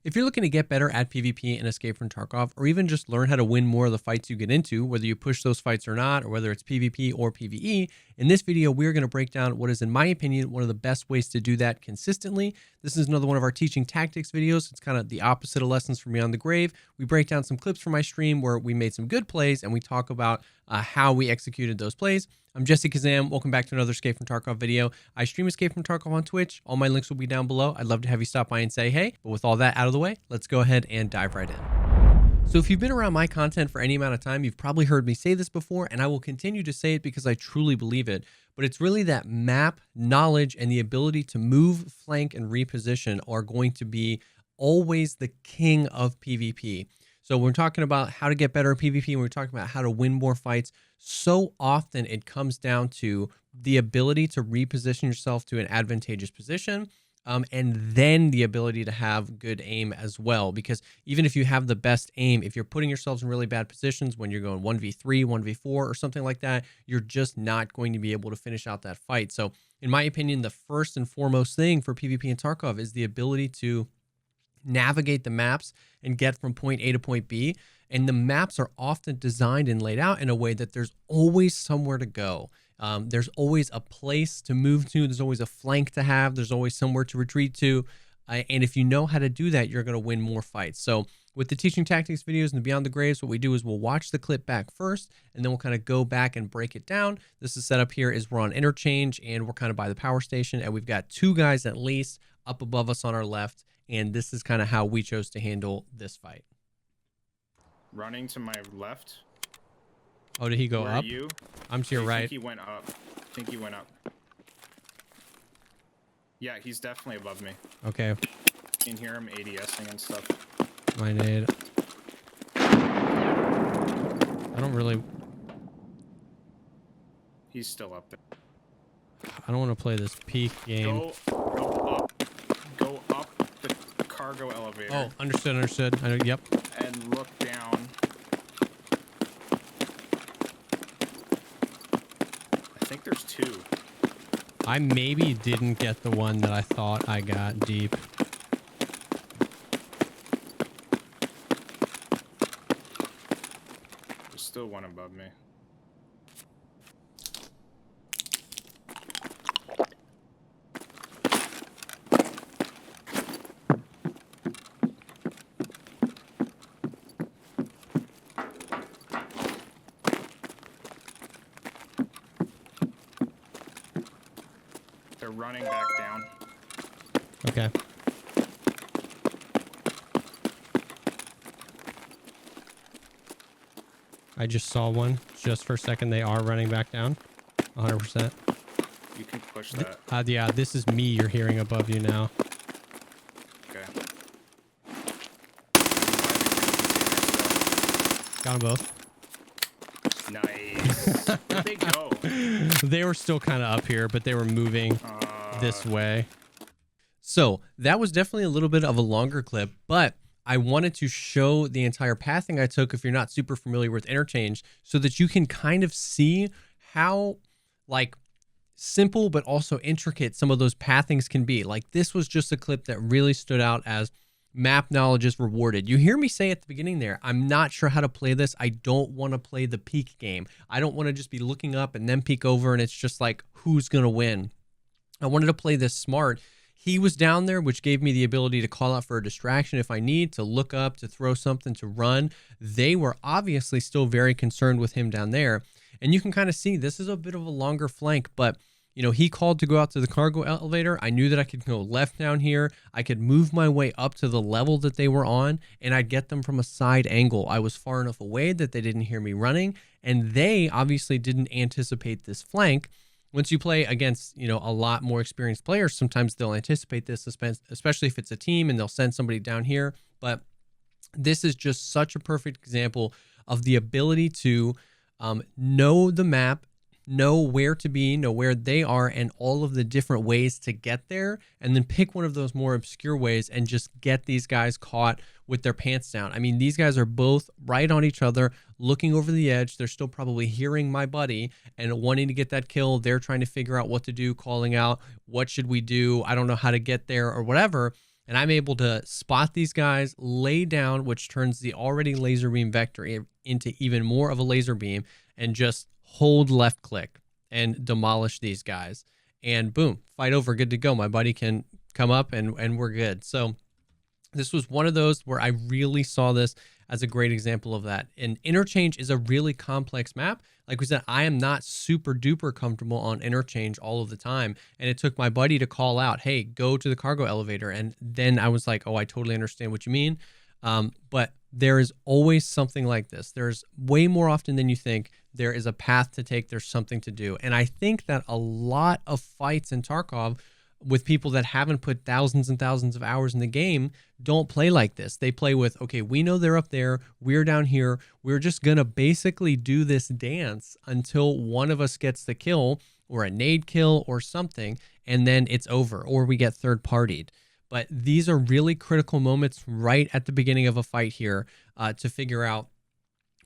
If you're looking to get better at PvP and Escape from Tarkov, or even just learn how to win more of the fights you get into, whether you push those fights or not, or whether it's PvP or PvE, in this video, we're going to break down what is, in my opinion, one of the best ways to do that consistently. This is another one of our teaching tactics videos. It's kind of the opposite of Lessons from Beyond the Grave. We break down some clips from my stream where we made some good plays and we talk about how we executed those plays. I'm JesseKazam. Welcome back to another Escape from Tarkov video. I stream Escape from Tarkov on Twitch. All my links will be down below. I'd love to have you stop by and say hey. But with all that out of the way, let's go ahead and dive right in. So if you've been around my content for any amount of time, you've probably heard me say this before, and I will continue to say it because I truly believe it. But it's really that map knowledge and the ability to move, flank, and reposition are going to be always the king of PvP. So we're talking about how to get better at PvP, and we're talking about how to win more fights. So often it comes down to the ability to reposition yourself to an advantageous position, and then the ability to have good aim as well. Because even if you have the best aim, if you're putting yourselves in really bad positions when you're going 1v3, 1v4 or something like that, you're just not going to be able to finish out that fight. So in my opinion, the first and foremost thing for PvP and Tarkov is the ability to navigate the maps and get from point A to point B. And the maps are often designed and laid out in a way that there's always somewhere to go. There's always a place to move to. There's always a flank to have. There's always somewhere to retreat to. And if you know how to do that, you're going to win more fights. So with the teaching tactics videos and the Beyond the Graves, what we do is we'll watch the clip back first, and then we'll kind of go back and break it down. This is set up here is we're on Interchange, and we're kind of by the power station, and we've got two guys at least up above us on our left. And this is kind of how we chose to handle this fight. Running to my left. Oh, did he go Where up? Are you? I'm to your right. I think he went up. I think he went up. Yeah, he's definitely above me. Okay. You can hear him ADSing and stuff. My nade. I don't really... He's still up there. I don't want to play this peak game. Go up. Go up the cargo elevator. Oh, understood. I know, yep. And look down. I think there's two. I maybe didn't get the one that I thought I got deep. There's still one above me. They're running back down. Okay. I just saw one. Just for a second, they are running back down. 100%. You can push that. Yeah, this is me you're hearing above you now. Okay. Got them both. Nice. Where'd they go? They were still kind of up here, but they were moving this way. So that was definitely a little bit of a longer clip, but I wanted to show the entire pathing I took if you're not super familiar with Interchange, so that you can kind of see how like simple but also intricate some of those pathings can be. Like this was just a clip that really stood out as map knowledge is rewarded. You hear me say at the beginning there, I'm not sure how to play this. I don't want to play the peek game. I don't want to just be looking up and then peek over and it's just like, who's going to win? I wanted to play this smart. He was down there, which gave me the ability to call out for a distraction if I need, to look up, to throw something, to run. They were obviously still very concerned with him down there. And you can kind of see this is a bit of a longer flank, but you know, he called to go out to the cargo elevator. I knew that I could go left down here. I could move my way up to the level that they were on, and I'd get them from a side angle. I was far enough away that they didn't hear me running, and they obviously didn't anticipate this flank. Once you play against, you know, a lot more experienced players, sometimes they'll anticipate this, especially if it's a team, and they'll send somebody down here. But this is just such a perfect example of the ability to know the map, know where to be, know where they are, and all of the different ways to get there, and then pick one of those more obscure ways and just get these guys caught with their pants down. I mean, these guys are both right on each other, looking over the edge. They're still probably hearing my buddy and wanting to get that kill. They're trying to figure out what to do, calling out, what should we do? I don't know how to get there or whatever. And I'm able to spot these guys, lay down, which turns the already laser beam vector into even more of a laser beam, and just hold left click and demolish these guys. And boom, fight over, good to go. My buddy can come up and we're good. So this was one of those where I really saw this as a great example of that. And Interchange is a really complex map. Like we said, I am not super duper comfortable on Interchange all of the time. And it took my buddy to call out, hey, go to the cargo elevator. And then I was like, oh, I totally understand what you mean. But there is always something like this. There's way more often than you think. There is a path to take. There's something to do. And I think that a lot of fights in Tarkov with people that haven't put thousands and thousands of hours in the game don't play like this. They play with, okay, we know they're up there, we're down here, we're just gonna basically do this dance until one of us gets the kill or a nade kill or something, and then it's over, or we get third partied. But these are really critical moments right at the beginning of a fight here to figure out,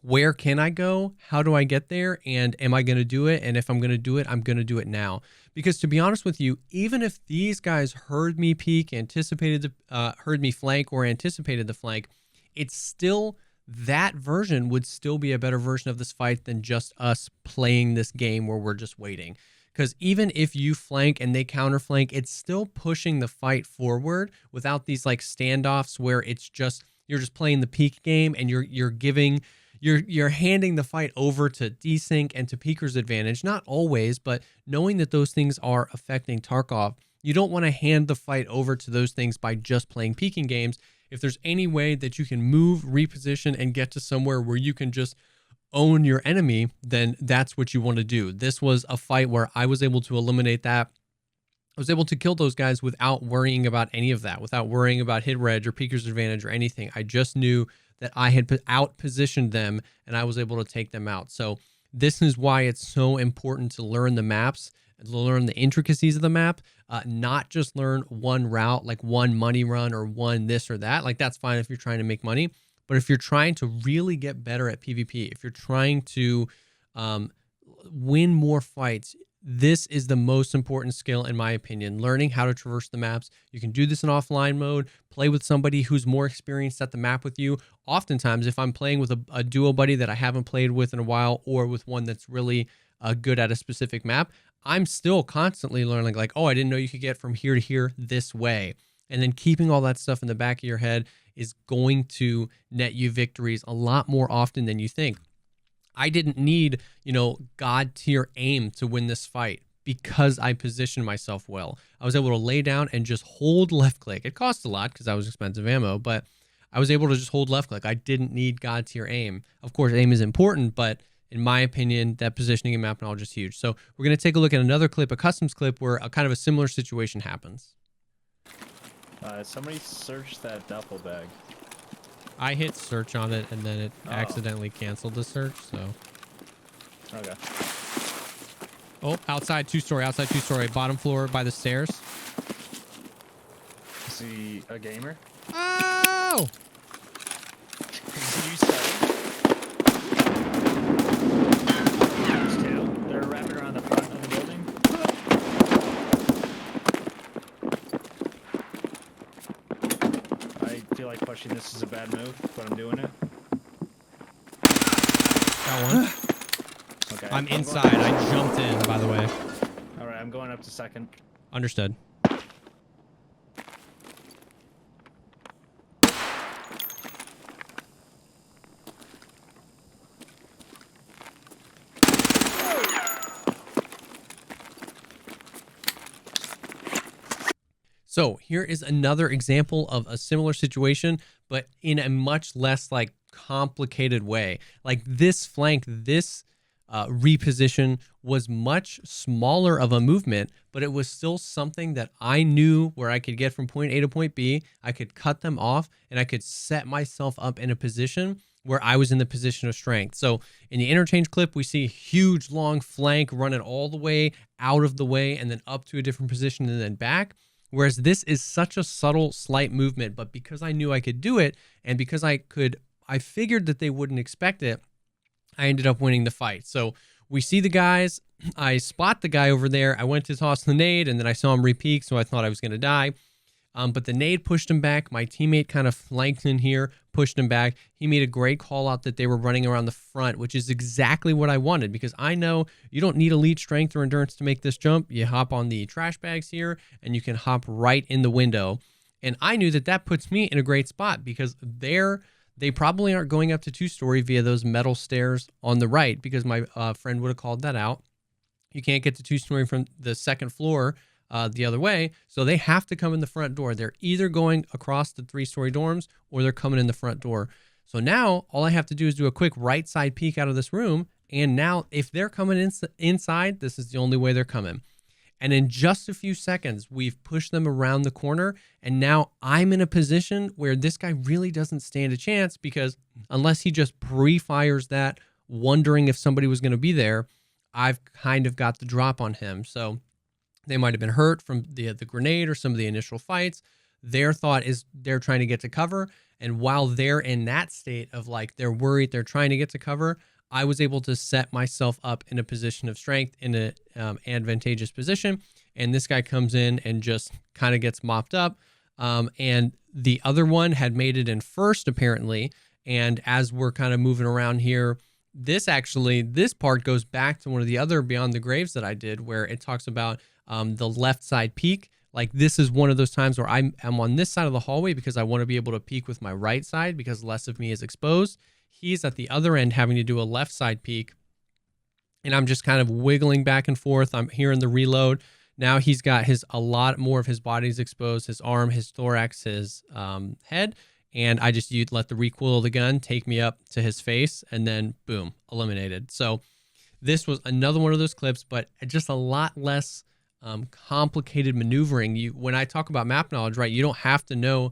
where can I go? How do I get there? And am I going to do it? And if I'm going to do it, I'm going to do it now. Because to be honest with you, even if these guys heard me peek, heard me flank, or anticipated the flank, it's still, that version would still be a better version of this fight than just us playing this game where we're just waiting. Because even if you flank and they counter flank, it's still pushing the fight forward without these like standoffs where it's just, you're just playing the peek game and you're handing the fight over to desync and to peeker's advantage. Not always, but knowing that those things are affecting Tarkov, you don't want to hand the fight over to those things by just playing peeking games. If there's any way that you can move, reposition, and get to somewhere where you can just own your enemy, then that's what you want to do. This was a fight where I was able to eliminate that. I was able to kill those guys without worrying about any of that, without worrying about hit reg or peeker's advantage or anything. I just knew that I had out-positioned them and I was able to take them out. So this is why it's so important to learn the maps, to learn the intricacies of the map, not just learn one route, like one money run or one this or that. Like that's fine if you're trying to make money. But if you're trying to really get better at PvP, if you're trying to win more fights, this is the most important skill, in my opinion, learning how to traverse the maps. You can do this in offline mode, play with somebody who's more experienced at the map with you. Oftentimes, if I'm playing with a duo buddy that I haven't played with in a while, or with one that's really good at a specific map, I'm still constantly learning, like, oh, I didn't know you could get from here to here this way. And then keeping all that stuff in the back of your head is going to net you victories a lot more often than you think. I didn't need, God tier aim to win this fight because I positioned myself well. I was able to lay down and just hold left click. It cost a lot because I was expensive ammo, but I was able to just hold left click. I didn't need God tier aim. Of course, aim is important, but in my opinion, that positioning and map knowledge is huge. So we're going to take a look at another clip, a customs clip, where a kind of a similar situation happens. Somebody searched that duffel bag. I hit search on it and then it accidentally canceled the search, so. Okay. Oh, outside two-story, bottom floor by the stairs. Is he a gamer? Oh! You said they're wrapping around the front of the building. I feel like pushing this is a bad move, but I'm doing it. Got one. Okay. I'm inside. I jumped in, by the way. All right, I'm going up to second. Understood. So here is another example of a similar situation, but in a much less like complicated way. Like this flank, this reposition was much smaller of a movement, but it was still something that I knew where I could get from point A to point B. I could cut them off and I could set myself up in a position where I was in the position of strength. So in the interchange clip, we see a huge long flank running all the way out of the way and then up to a different position and then back. Whereas this is such a subtle, slight movement, but because I knew I could do it and because I figured that they wouldn't expect it, I ended up winning the fight. So we see the guys, I spot the guy over there. I went to toss the nade and then I saw him re-peek, so I thought I was going to die. But the nade pushed him back. My teammate kind of flanked in here, pushed him back. He made a great call out that they were running around the front, which is exactly what I wanted, because I know you don't need elite strength or endurance to make this jump. You hop on the trash bags here and you can hop right in the window. And I knew that that puts me in a great spot, because they probably aren't going up to 2-story via those metal stairs on the right, because my friend would have called that out. You can't get to 2-story from the second floor the other way. So they have to come in the front door. They're either going across the 3-story dorms or they're coming in the front door. So now all I have to do is do a quick right side peek out of this room. And now if they're coming inside, this is the only way they're coming. And in just a few seconds, we've pushed them around the corner. And now I'm in a position where this guy really doesn't stand a chance, because unless he just pre-fires that, wondering if somebody was going to be there, I've kind of got the drop on him. So they might have been hurt from the grenade or some of the initial fights. Their thought is they're trying to get to cover. And while they're in that state of like, they're worried, they're trying to get to cover, I was able to set myself up in a position of strength, in an advantageous position. And this guy comes in and just kind of gets mopped up. And the other one had made it in first, apparently. And as we're kind of moving around here, this part goes back to one of the other Beyond the Graves that I did, where it talks about the left side peek. Like, this is one of those times where I'm on this side of the hallway because I want to be able to peek with my right side because less of me is exposed. He's at the other end having to do a left side peek, and I'm just kind of wiggling back and forth. I'm hearing the reload. Now he's got a lot more of his body's exposed, his arm, his thorax, his head, and I just let the recoil of the gun take me up to his face, and then boom, eliminated. So this was another one of those clips, but just a lot less complicated maneuvering. When I talk about map knowledge, right, you don't have to know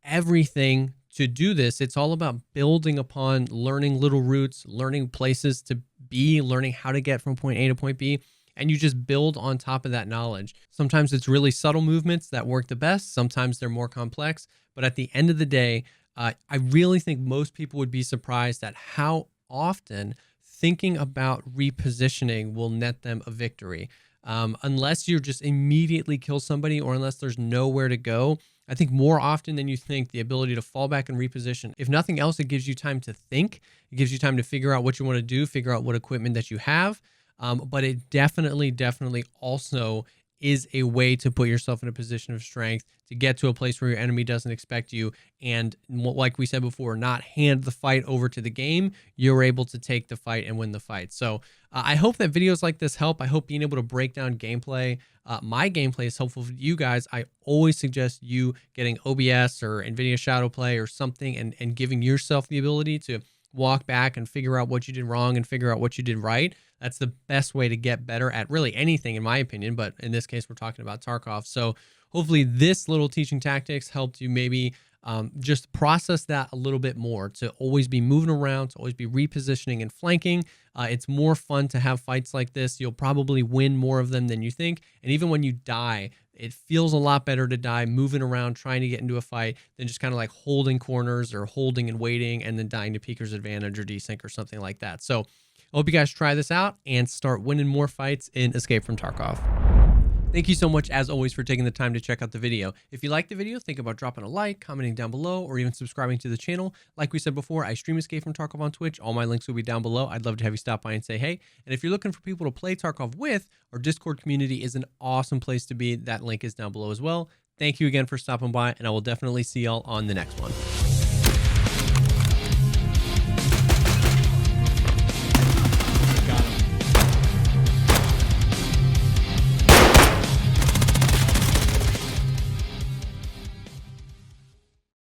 everything to do this. It's all about building upon learning little routes, learning places to be, learning how to get from point A to point B, and you just build on top of that knowledge. Sometimes it's really subtle movements that work the best. Sometimes they're more complex, but at the end of the day, I really think most people would be surprised at how often thinking about repositioning will net them a victory. Unless you just immediately kill somebody, or unless there's nowhere to go, I think more often than you think, the ability to fall back and reposition, if nothing else, it gives you time to think. It gives you time to figure out what you want to do, figure out what equipment that you have. But it definitely also is a way to put yourself in a position of strength, to get to a place where your enemy doesn't expect you. And like we said before, not hand the fight over to the game. You're able to take the fight and win the fight. So I hope that videos like this help. I hope being able to break down gameplay, my gameplay, is helpful for you guys. I always suggest you getting OBS or NVIDIA Shadow Play or something, and giving yourself the ability to walk back and figure out what you did wrong and figure out what you did right. That's the best way to get better at really anything, in my opinion. But in this case, we're talking about Tarkov. So hopefully this little teaching tactics helped you maybe just process that a little bit more, to always be moving around, to always be repositioning and flanking. It's more fun to have fights like this. You'll probably win more of them than you think. And even when you die, it feels a lot better to die moving around, trying to get into a fight, than just kind of like holding corners or holding and waiting and then dying to Peeker's advantage or desync or something like that. So I hope you guys try this out and start winning more fights in Escape from Tarkov. Thank you so much, as always, for taking the time to check out the video. If you liked the video, think about dropping a like, commenting down below, or even subscribing to the channel. Like we said before, I stream Escape from Tarkov on Twitch. All my links will be down below. I'd love to have you stop by and say hey. And if you're looking for people to play Tarkov with, our Discord community is an awesome place to be. That link is down below as well. Thank you again for stopping by, and I will definitely see y'all on the next one.